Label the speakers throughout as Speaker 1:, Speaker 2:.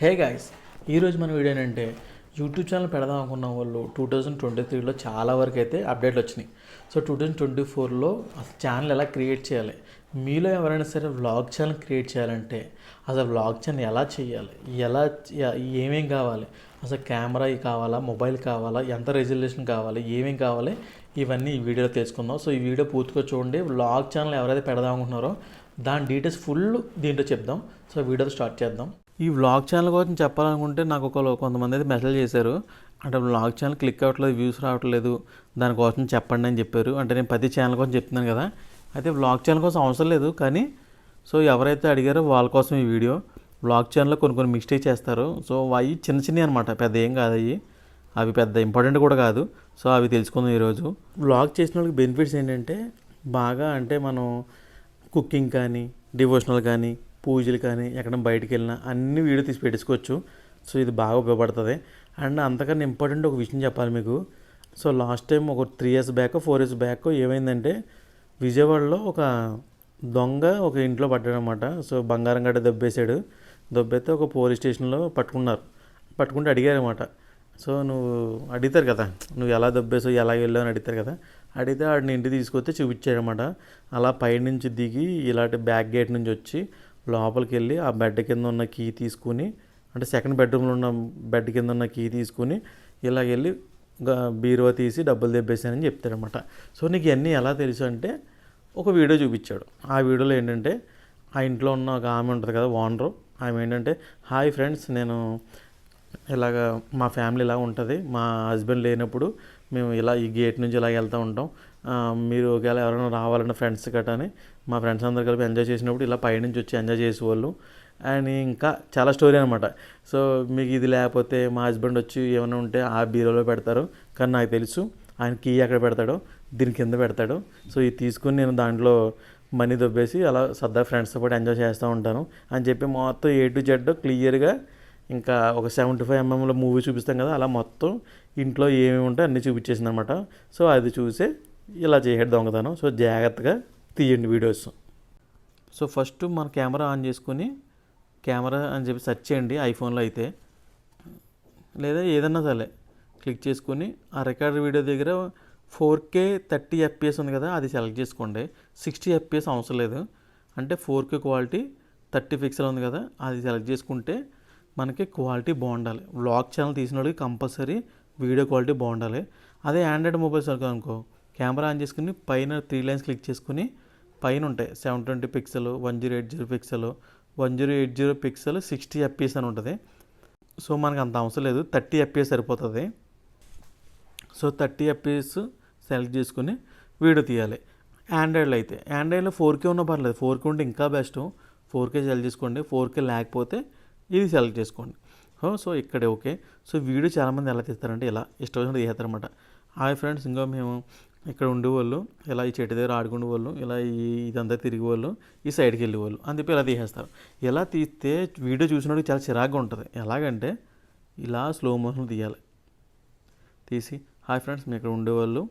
Speaker 1: Hey guys, ఈరోజు మన video ఏంటంటే యూట్యూబ్ ఛానల్ పెడదాం అనుకున్న వాళ్ళు 2023లో చాలా వరకు అయితే అప్డేట్లు వచ్చినాయి. సో 2024లో అసలు ఛానల్ ఎలా క్రియేట్ చేయాలి, మీలో ఎవరైనా సరే వ్లాగ్ ఛానల్ క్రియేట్ చేయాలంటే అసలు వ్లాగ్ ఛానల్ ఎలా చేయాలి, ఎలా ఏమేం కావాలి, అసలు కెమెరా కావాలా, మొబైల్ కావాలా, ఎంత రెజల్యూషన్ కావాలి, ఏమేం కావాలి, ఇవన్నీ ఈ వీడియోలో తెలుసుకుందాం. సో ఈ వీడియో పూర్తిగా చూడండి. వ్లాగ్ ఛానల్ ఎవరైతే పెడదాం అనుకుంటున్నారో దాని డీటెయిల్స్ ఫుల్ దీంట్లో చెప్దాం. సో వీడియోతో స్టార్ట్ చేద్దాం. ఈ వ్లాగ్ ఛానల్ కోసం చెప్పాలనుకుంటే నాకు కొంతమంది అయితే మెసేజ్ చేశారు. అంటే వ్లాగ్ ఛానల్ క్లిక్ అవ్వట్లేదు, వ్యూస్ రావట్లేదు, దానికోసం చెప్పండి అని చెప్పారు. అంటే నేను ప్రతి ఛానల్ కోసం చెప్తున్నాను కదా, అయితే వ్లాగ్ ఛానల్ కోసం అవసరం లేదు. కానీ సో ఎవరైతే అడిగారో వాళ్ళ కోసం ఈ వీడియో. వ్లాగ్ ఛానల్లో కొన్ని మిస్టేక్ చేస్తారు. సో అవి చిన్న అనమాట, పెద్ద ఏం కాదు అవి పెద్ద ఇంపార్టెంట్ కూడా కాదు. సో అవి తెలుసుకుందాం ఈరోజు. వ్లాగ్ చేసిన వాళ్ళకి బెనిఫిట్స్ ఏంటంటే బాగా అంటే మనం కుకింగ్ కానీ, డివోషనల్ కానీ, పూజలు కానీ, ఎక్కడ బయటికి వెళ్ళినా అన్ని వీడియో తీసి పెట్టేసుకోవచ్చు. సో ఇది బాగా ఉపయోగపడుతుంది. అండ్ అంతకన్నా ఇంపార్టెంట్ ఒక విషయం చెప్పాలి మీకు. సో లాస్ట్ టైం ఒక 3 years బ్యాక్ 4 years బ్యాక్ ఏమైందంటే విజయవాడలో ఒక దొంగ ఒక ఇంట్లో పడ్డాడనమాట. సో బంగారం గడ్డ దొబ్బైతే ఒక పోలీస్ స్టేషన్లో పట్టుకుంటే అడిగారనమాట. సో నువ్వు అడుగుతారు కదా, నువ్వు ఎలా దొబ్బేసావు, ఎలా వెళ్ళావు అని అడుగుతారు కదా. అడిగితే వాడిని ఇంటికి తీసుకొస్తే చూపించాడనమాట. అలా పైనుంచి దిగి ఇలాంటి బ్యాక్ గేట్ నుంచి వచ్చి లోపలికి వెళ్ళి ఆ బెడ్ కింద ఉన్న కీ తీసుకుని, అంటే సెకండ్ బెడ్రూమ్లో ఉన్న బెడ్ కింద ఉన్న కీ తీసుకుని ఇలాగెళ్ళి బీరువా తీసి డబ్బులు దెబ్బేసానని చెప్తాడనమాట. సో నీకు ఇవన్నీ ఎలా తెలుసు అంటే ఒక వీడియో చూపించాడు. ఆ వీడియోలో ఏంటంటే ఆ ఇంట్లో ఉన్న ఒక ఆమె ఉంటుంది కదా, ఓనరు. ఆమె ఏంటంటే, హాయ్ ఫ్రెండ్స్, నేను ఇలాగ మా ఫ్యామిలీ ఇలా ఉంటుంది, మా హస్బెండ్ లేనప్పుడు మేము ఇలా ఈ గేట్ నుంచి ఇలా వెళ్తూ ఉంటాం, మీరు ఒకవేళ ఎవరైనా రావాలంటే ఫ్రెండ్స్ గట్రా అని మా ఫ్రెండ్స్ అందరు కలిపి ఎంజాయ్ చేసినప్పుడు ఇలా పైనుంచి వచ్చి ఎంజాయ్ చేసేవాళ్ళు అని ఇంకా చాలా స్టోరీ అనమాట. సో మీకు ఇది లేకపోతే మా హస్బెండ్ వచ్చి ఏమైనా ఉంటే ఆ బీరోలో పెడతారు, కానీ నాకు తెలుసు ఆయన కీ ఎక్కడ పెడతాడో దీని కింద పెడతాడు. సో ఇది తీసుకుని నేను దాంట్లో మనీ దొబ్బేసి అలా సరదా ఫ్రెండ్స్తో పాటు ఎంజాయ్ చేస్తూ ఉంటాను అని చెప్పి మొత్తం A to Z క్లియర్గా ఇంకా ఒక 75mm మూవీ చూపిస్తాం కదా, అలా మొత్తం ఇంట్లో ఏమేమి ఉంటే అన్నీ చూపించేసింది అనమాట. సో అది చూసే ఇలా చేయడం దొంగతనం. సో జాగ్రత్తగా తీయండి వీడియోస్. సో ఫస్ట్ మన కెమెరా ఆన్ చేసుకొని కెమెరా అని చెప్పి సెర్చ్ చేయండి ఐఫోన్లో అయితే, లేదా ఏదన్నా సరే క్లిక్ చేసుకొని ఆ రికార్డ్ వీడియో దగ్గర 4K 30 FPS ఉంది కదా, అది సెలెక్ట్ చేసుకోండి. 60 FPS అవసరం లేదు. అంటే 4K క్వాలిటీ 30 పిక్సెల్ ఉంది కదా, అది సెలెక్ట్ చేసుకుంటే మనకి క్వాలిటీ బాగుండాలి. వ్లాగ్ ఛానల్ తీసిన వాళ్ళకి కంపల్సరీ వీడియో క్వాలిటీ బాగుండాలి. అదే ఆండ్రాయిడ్ మొబైల్స్ అనుకో, కెమెరా ఆన్ చేసుకుని పైన 3 lines క్లిక్ చేసుకుని పైన ఉంటాయి 720 పిక్సెల్, 1080 పిక్సెల్, 1080 పిక్సెల్, 60 FPS అని ఉంటుంది. సో మనకు అంత అవసరం లేదు, 30 FPS సరిపోతుంది. సో 30 FPS సెలెక్ట్ చేసుకుని వీడియో తీయాలి. ఆండ్రాయిడ్లో 4K ఉన్నా పర్లేదు, 4K ఉంటే ఇంకా బెస్ట్. 4K సెలెక్ట్ చేసుకోండి. 4K లేకపోతే ఇది సెలెక్ట్ చేసుకోండి. సో ఇక్కడే ఓకే. సో వీడియో చాలామంది ఎలా తీస్తారంటే ఇలా ఇష్టం వచ్చినట్టు తీస్తారనమాట. హాయ్ ఫ్రెండ్స్, ఇంకా మేము ఇక్కడ ఉండేవాళ్ళు, ఇలా ఈ చెట్టు దగ్గర ఆడుకునే వాళ్ళు, ఇలా ఇదంతా తిరిగే వాళ్ళు, ఈ సైడ్కి వెళ్ళేవాళ్ళు అని చెప్పి ఇలా తీసేస్తారు. ఇలా తీస్తే వీడియో చూసినప్పుడు చాలా చిరాగ్గా ఉంటుంది. ఎలాగంటే ఇలా స్లో మోషన్ తీయాలి. తీసి హాయ్ ఫ్రెండ్స్, మేము ఇక్కడ ఉండేవాళ్ళు,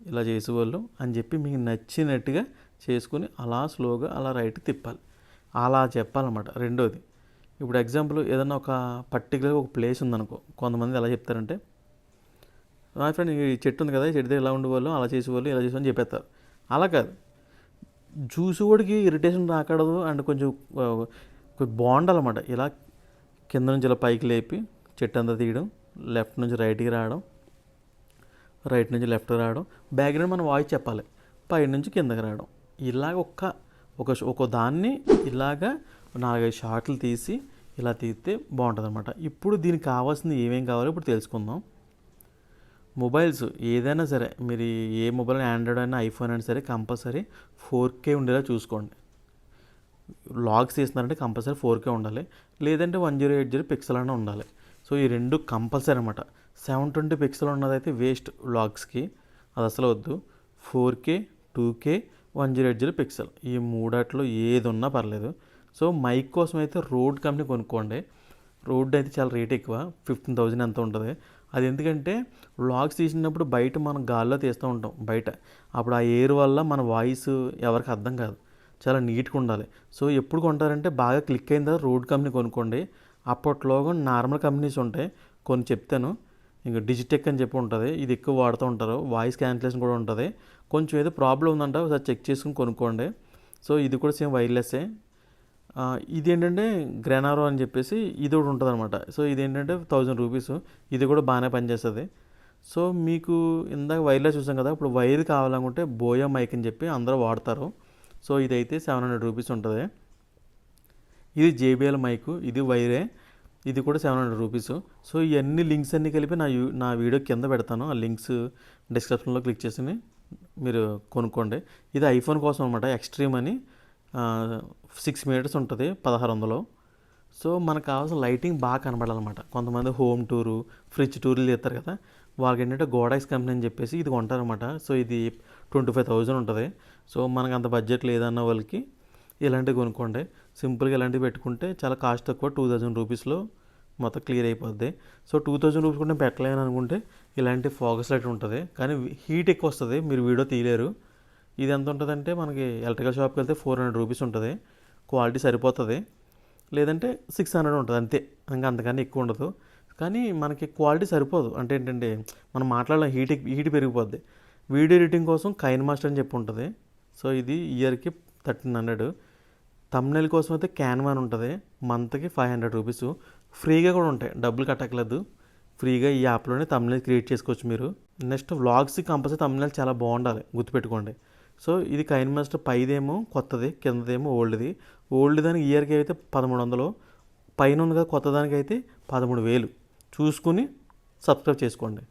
Speaker 1: ఇలా చేసేవాళ్ళు అని చెప్పి మీకు నచ్చినట్టుగా చేసుకుని అలా స్లోగా అలా రైట్ తిప్పాలి. అలా చెప్పాలన్నమాట. రెండోది, ఇప్పుడు ఎగ్జాంపుల్ ఏదన్నా ఒక పర్టికులర్ ఒక ప్లేస్ ఉందనుకో, కొంతమంది ఎలా చెప్తారంటే, హాయ్ ఫ్రెండ్, ఈ చెట్టు ఉంది కదా, ఈ చెట్టు దగ్గర ఇలా ఉండేవాళ్ళు, అలా చేసేవాళ్ళు, ఇలా చేసేవాళ్ళు చెప్పేస్తారు. అలా కాదు, చూసేవాడికి ఇరిటేషన్ రాకూడదు అండ్ కొంచెం బాగుండాలన్నమాట. ఇలా కింద నుంచి ఇలా పైకి లేపి చెట్టు అంతా తీయడం, లెఫ్ట్ నుంచి రైట్కి రావడం, రైట్ నుంచి లెఫ్ట్ రావడం, బ్యాక్గ్రౌండ్ మనం వాయిస్ చెప్పాలి, పై నుంచి కిందకి రావడం. ఇలాగ ఒక దాన్ని ఇలాగా 4-5 షాట్లు తీసి ఇలా తీస్తే బాగుంటుంది అనమాట. ఇప్పుడు దీనికి కావాల్సింది ఏమేం కావాలో ఇప్పుడు తెలుసుకుందాం. మొబైల్స్ ఏదైనా సరే, మీరు ఏ మొబైల్, ఆండ్రాయిడ్ అయినా ఐఫోన్ అయినా సరే, కంపల్సరీ 4K ఉండేలా చూసుకోండి. వ్లాగ్స్ తీస్తున్నారంటే కంపల్సరీ 4K ఉండాలి, లేదంటే 1080 పిక్సెల్ అయినా ఉండాలి. సో ఈ రెండు కంపల్సరీ అనమాట. 720 పిక్సెల్ ఉన్నదైతే వేస్ట్ వ్లాగ్స్కి, అది అసలు వద్దు. 4K, 2K, 1080 పిక్సెల్, ఈ మూడాట్లో ఏది ఉన్నా పర్లేదు. సో మైక్ కోసం అయితే రోడ్ కంపెనీ కొనుక్కోండి. రోడ్ అయితే చాలా రేట్ ఎక్కువ, 15,000 ఎంత ఉంటుంది. అది ఎందుకంటే వ్లాగ్స్ తీసినప్పుడు బయట మనం గాల్లో తీస్తూ ఉంటాం బయట, అప్పుడు ఆ ఎయిర్ వల్ల మన వాయిస్ ఎవరికి అర్థం కాదు. చాలా నీట్గా ఉండాలి. సో ఎప్పుడు కొంటారంటే బాగా క్లిక్ అయిన తర్వాత రోడ్ కంపెనీ కొనుక్కోండి. అప్పట్లో నార్మల్ కంపెనీస్ ఉంటాయి, కొన్ని చెప్తాను. ఇంకా డిజిటెక్ అని చెప్పి ఉంటుంది, ఇది ఎక్కువ వాడుతూ ఉంటారు. వాయిస్ క్యాన్సిలేషన్ కూడా ఉంటుంది. కొంచెం ఏదో ప్రాబ్లం ఉందంట, ఒకసారి చెక్ చేసుకుని కొనుక్కోండి. సో ఇది కూడా సేమ్ వైర్లెస్సే. ఇది ఏంటంటే గ్రెనారో అని చెప్పేసి ఇది ఒకటి ఉంటుంది అనమాట. సో ఇదేంటంటే 1000 రూపీస్. ఇది కూడా బాగానే పనిచేస్తుంది. సో మీకు ఇందాక వైర్లెస్ చూసాం కదా, ఇప్పుడు వైర్ కావాలనుకుంటే బోయా మైక్ అని చెప్పి అందరూ వాడతారు. సో ఇదైతే 700 రూపీస్ ఉంటుంది. ఇది జేబిఎల్ మైక్, ఇది వైరే, ఇది కూడా 700 రూపీస్. సో ఇవన్నీ లింక్స్ అన్నీ కలిపి నా వీడియో కింద పెడతాను. ఆ లింక్స్ డిస్క్రిప్షన్లో క్లిక్ చేసి మీరు కొనుక్కోండి. ఇది ఐఫోన్ కోసం అనమాట, ఎక్స్ట్రీమ్ అని 6 మీటర్స్ ఉంటుంది 1600. సో మనకు కావాల్సిన లైటింగ్ బాగా కనబడాలన్నమాట. కొంతమంది హోమ్ టూరు, ఫ్రిడ్జ్ టూర్లు చేస్తారు కదా, వాళ్ళకి ఏంటంటే గోడాక్స్ కంపెనీ అని చెప్పేసి ఇది కొంటారనమాట. సో ఇది 25,000 ఉంటుంది. సో మనకు అంత బడ్జెట్ లేదన్న వాళ్ళకి ఇలాంటివి కొనుక్కోండి. సింపుల్గా ఇలాంటివి పెట్టుకుంటే చాలా కాస్ట్ తక్కువ, 2000 రూపీస్లో మొత్తం క్లియర్ అయిపోద్ది. సో 2000 రూపీస్ కూడా నేను పెట్టలేను అనుకుంటే ఇలాంటి ఫోకస్ లైట్ ఉంటుంది, కానీ హీట్ ఎక్కువ వస్తుంది, మీరు వీడియో తీయలేరు. ఇది ఎంత ఉంటుందంటే మనకి ఎలక్ట్రికల్ షాప్కి వెళ్తే 400 రూపీస్ ఉంటుంది, క్వాలిటీ సరిపోతుంది. లేదంటే 600 ఉంటుంది అంతే, ఇంకా అంతకన్నా ఎక్కువ ఉండదు. కానీ మనకి క్వాలిటీ సరిపోదు. అంటే ఏంటంటే మనం మాట్లాడలేం, హీట్ పెరిగిపోద్ది. వీడియో ఎడిటింగ్ కోసం కైన్ మాస్టర్ అని చెప్పి ఉంటుంది. సో ఇది ఇయర్కి 1300. థంబ్నెయిల్ కోసం అయితే క్యాన్వా అని ఉంటుంది, మంత్కి 500 రూపీస్. ఫ్రీగా కూడా ఉంటాయి, డబ్బులు కట్టక్కర్లేదు. ఫ్రీగా ఈ యాప్లోనే థంబ్నెయిల్ క్రియేట్ చేసుకోవచ్చు మీరు. నెక్స్ట్ వ్లాగ్స్కి కంపల్సరీ థంబ్నెయిల్ చాలా బాగుండాలి, గుర్తుపెట్టుకోండి. సో ఇది కైన్ మాస్టర్, పైదేమో కొత్తది, కిందదేమో ఓల్డ్ది. ఓల్డ్ దానికి ఇయర్కి అయితే 1300, పైన ఉంది కదా కొత్త దానికి అయితే 13,000. చూసుకుని సబ్స్క్రైబ్ చేసుకోండి,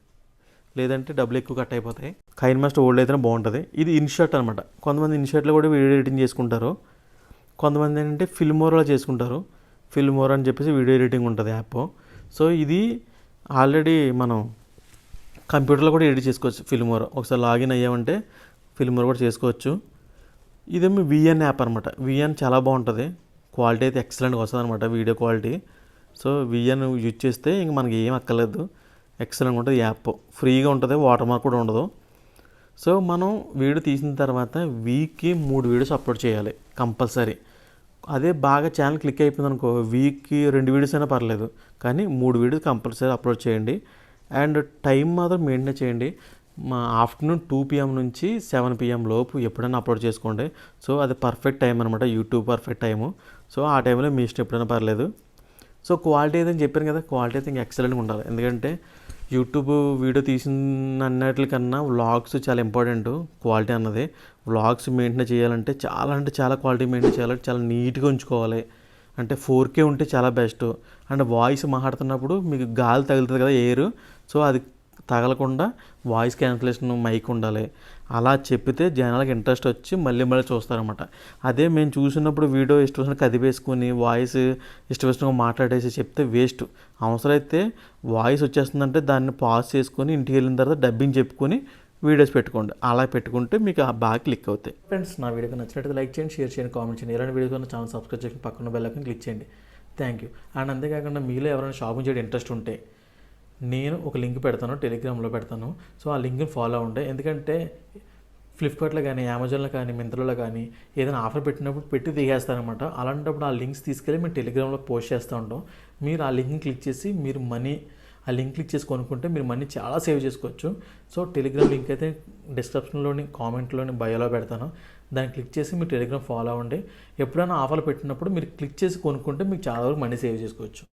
Speaker 1: లేదంటే డబ్బులు ఎక్కువ కట్ అయిపోతాయి. కైన్ మాస్టర్ ఓల్డ్ అయితేనే బాగుంటుంది. ఇది ఇన్షర్ట్ అనమాట. కొంతమంది ఇన్షర్ట్లో కూడా వీడియో ఎడిటింగ్ చేసుకుంటారు, కొంతమంది ఏంటంటే ఫిల్మోరాలో చేసుకుంటారు. ఫిల్మోరా అని చెప్పేసి వీడియో ఎడిటింగ్ ఉంటుంది యాప్. సో ఇది ఆల్రెడీ మనం కంప్యూటర్లో కూడా ఎడిట్ చేసుకోవచ్చు ఫిల్మోరా. ఒకసారి లాగిన్ అయ్యామంటే ఫిల్మోరా కూడా చేసుకోవచ్చు. ఇదేమో విఎన్ యాప్ అనమాట. విఎన్ చాలా బాగుంటుంది, క్వాలిటీ అయితే ఎక్సలెంట్గా వస్తుంది అనమాట, video quality. So VN use చేస్తే ఇంక మనకి ఏం అక్కర్లేదు, ఎక్సలెంట్గా ఉంటుంది యాప్. ఫ్రీగా ఉంటుంది, వాటర్ మార్క్ కూడా ఉండదు. సో మనం వీడియో తీసిన తర్వాత వీక్కి 3 వీడియోస్ అప్లోడ్ చేయాలి కంపల్సరీ. అదే బాగా ఛానల్ క్లిక్ అయిపోయింది అనుకో, వీక్కి 2 వీడియోస్ అయినా పర్లేదు, కానీ 3 వీడియోస్ కంపల్సరీ అప్లోడ్ చేయండి. అండ్ టైం మాత్రం మెయింటైన్ చేయండి. మా ఆఫ్టర్నూన్ 2 PM నుంచి 7 PM లోపు ఎప్పుడైనా అప్లోడ్ చేసుకోండి. సో అది పర్ఫెక్ట్ టైం అనమాట, యూట్యూబ్ పర్ఫెక్ట్ టైము. సో ఆ టైంలో మీ ఇష్టం ఎప్పుడైనా పర్లేదు. సో క్వాలిటీ అయితే చెప్పాను కదా, క్వాలిటీ అయితే ఇంకా ఎక్సలెంట్గా ఉండాలి. ఎందుకంటే యూట్యూబ్ వీడియో తీసిన అన్నిటికన్నా వ్లాగ్స్ చాలా ఇంపార్టెంట్, క్వాలిటీ అన్నది. వ్లాగ్స్ మెయింటైన్ చేయాలంటే చాలా క్వాలిటీ మెయింటైన్ చేయాలంటే చాలా నీట్గా ఉంచుకోవాలి. అంటే 4K ఉంటే చాలా బెస్ట్. అండ్ వాయిస్ మాట్లాడుతున్నప్పుడు మీకు గాలి తగులుతుంది కదా, ఎయిర్, సో అది తగలకుండా వాయిస్ క్యాన్సిలేషన్ మైక్ ఉండాలి. అలా చెప్పితే జనాలకు ఇంట్రెస్ట్ వచ్చి మళ్ళీ చూస్తారనమాట. అదే మేము చూసినప్పుడు వీడియో ఇష్టం కదిపేసుకొని వాయిస్ ఇష్టం మాట్లాడేసి చెప్తే వేస్ట్. అవసరమైతే వాయిస్ వచ్చేస్తుందంటే దాన్ని పాజ్ చేసుకొని ఇంటికి వెళ్ళిన తర్వాత డబ్బింగ్ చెప్పుకొని వీడియోస్ పెట్టుకోండి. అలా పెట్టుకుంటే మీకు బాగా క్లిక్ అవుతాయి. ఫ్రెండ్స్, నా వీడియోకి నచ్చినట్టు లైక్ చేయండి, షేర్ చేయండి, కామెంట్ చేయండి. ఇలాంటి వీడియో కన్నా ఛానల్ సబ్స్క్రైబ్ చేసి పక్కన బెల్ ఐకాన్ క్లిక్ చేయండి. Thank you. అండ్ అంతేకాకుండా మీలో ఎవరైనా షాపింగ్ చేయడం ఇంట్రెస్ట్ ఉంటే నేను ఒక లింక్ పెడతాను, టెలిగ్రామ్లో పెడతాను. సో ఆ లింక్ని ఫాలో అవ్వండి. ఎందుకంటే ఫ్లిప్కార్ట్లో కానీ, అమెజాన్లో కానీ, మింత్రాలో కానీ ఏదైనా ఆఫర్ పెట్టినప్పుడు పెట్టి దిగేస్తారనమాట. అలాంటప్పుడు ఆ లింక్స్ తీసుకెళ్ళి మేము టెలిగ్రామ్లో పోస్ట్ చేస్తూ ఉంటాం. మీరు ఆ లింక్ని క్లిక్ చేసి మీరు ఆ లింక్ క్లిక్ చేసి కొనుక్కుంటే మీరు మనీ చాలా సేవ్ చేసుకోవచ్చు. సో టెలిగ్రామ్ లింక్ అయితే డిస్క్రిప్షన్లోని, కామెంట్లోని, బయోలో పెడతాను. దాన్ని క్లిక్ చేసి మీరు టెలిగ్రామ్ ఫాలో అవ్వండి. ఎప్పుడైనా ఆఫర్లు పెట్టినప్పుడు మీరు క్లిక్ చేసి కొనుక్కుంటే మీకు చాలా వరకు మనీ సేవ్ చేసుకోవచ్చు.